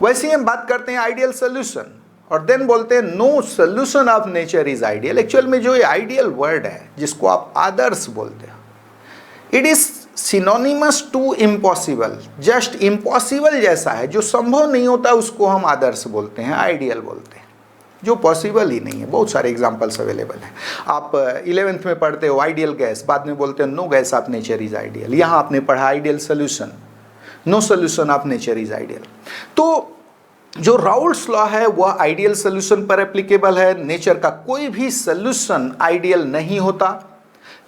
वैसे ही हम बात करते हैं आइडियल सॉल्यूशन और देन बोलते हैं no solution of nature is ideal. Actual में जो ये आइडियल वर्ड है जिसको आप आदर्श बोलते हो, it is synonymous to impossible, just impossible जैसा है, जो संभव नहीं होता उसको हम आदर्श बोलते हैं, आइडियल बोलते हैं, जो पॉसिबल ही नहीं है। बहुत सारे एग्जांपल्स अवेलेबल हैं। आप 11th में पढ़ते हो आइडियल गैस, बाद में बोलते हो no gas of nature is ideal. यहाँ आपने पढ़ा ideal solution, no solution of nature is ideal. तो जो राउल्ट्स लॉ है वह आइडियल सोल्यूशन पर एप्लीकेबल है। नेचर का कोई भी सोल्यूशन आइडियल नहीं होता,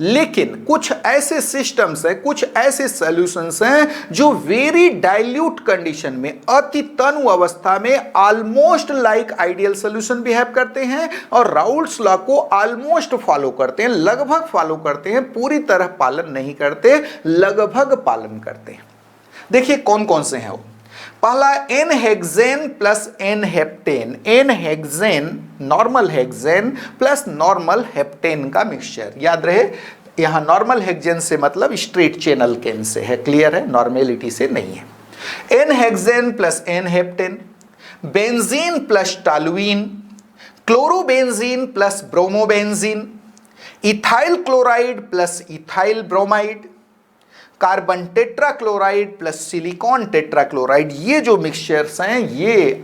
लेकिन कुछ ऐसे सिस्टम्स हैं, कुछ ऐसे सॉल्यूशंस हैं जो वेरी डाइल्यूट कंडीशन में, अति तनु अवस्था में almost like ideal solution behave करते हैं और राउल्ट्स लॉ को ऑलमोस्ट फॉलो करते हैं, लगभग फॉलो करते हैं, पूरी तरह पालन नहीं करते, लगभग पालन करते हैं। देखिए कौन कौन से हैं वो। पहला n hexane plus n heptane, n hexane normal hexane plus normal heptane का मिक्सचर। याद रहे यहां नॉर्मल हेक्सेन से मतलब स्ट्रेट चेन अल्केन से है, क्लियर है, नॉर्मेलिटी से नहीं है। N hexane plus n heptane, benzene plus toluene, chlorobenzene plus bromobenzene, ethyl chloride plus ethyl bromide, carbon tetrachloride plus silicon tetrachloride. ये जो मिक्सचर्स हैं ये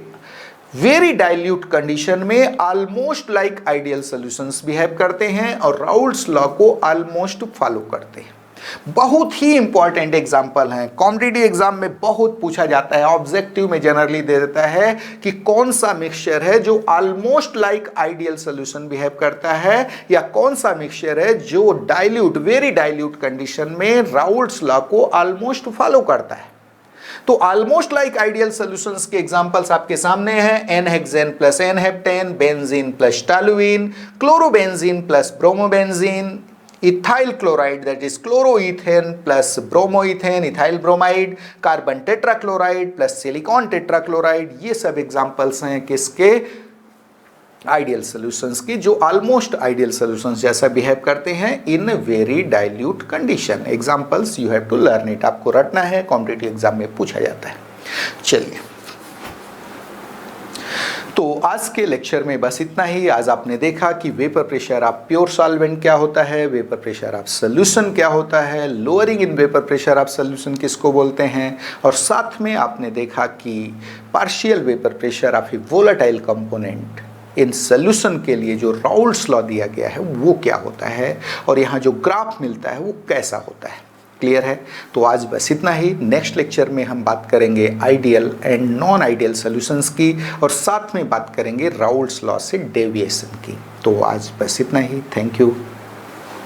वेरी डाइल्यूट कंडीशन में almost like ideal solutions behave करते हैं और राउल्ट्स लॉ को almost follow करते हैं। बहुत ही इंपॉर्टेंट एग्जांपल हैं, कॉम्पिटिटिव एग्जाम में बहुत पूछा जाता है, ऑब्जेक्टिव में जनरली दे देता है कि कौन सा मिक्सचर है जो almost like ideal solution behave करता है या कौन सा मिक्सचर है जो डाइल्यूट, वेरी डाइल्यूट कंडीशन में राउल्ट्स लॉ को ऑलमोस्ट फॉलो करता है। तो ऑलमोस्ट लाइक आइडियल सॉल्यूशंस के एग्जांपल्स आपके सामने हैं, n hexane plus n heptane, benzene plus toluene, chlorobenzene plus bromobenzene, ethyl chloride that is chloroethane plus bromoethane, ethyl bromide, carbon tetrachloride plus silicon tetrachloride. ये सब examples हैं किसके, ideal solutions की, जो ऑलमोस्ट आइडियल सॉल्यूशंस जैसा behave करते हैं in very dilute condition. Examples you have to learn it, आपको रटना है, कॉम्पिटिटिव एग्जाम में पूछा जाता है। चलिए, तो आज के लेक्चर में बस इतना ही। आज आपने देखा कि vapour pressure of pure solvent क्या होता है, वेपर प्रेशर ऑफ सोल्यूशन क्या होता है, lowering in vapour pressure of solution किसको बोलते हैं, और साथ में आपने देखा कि partial vapour pressure of A volatile component in solution के लिए जो राउल्ट्स लॉ दिया गया है वो क्या होता है और यहाँ जो ग्राफ मिलता है वो कैसा होता है। क्लियर है? तो आज बस इतना ही। नेक्स्ट लेक्चर में हम बात करेंगे ideal and non ideal solutions की और साथ में बात करेंगे राउल्ट्स लॉ से डेविएशन की। तो आज बस इतना ही। Thank you.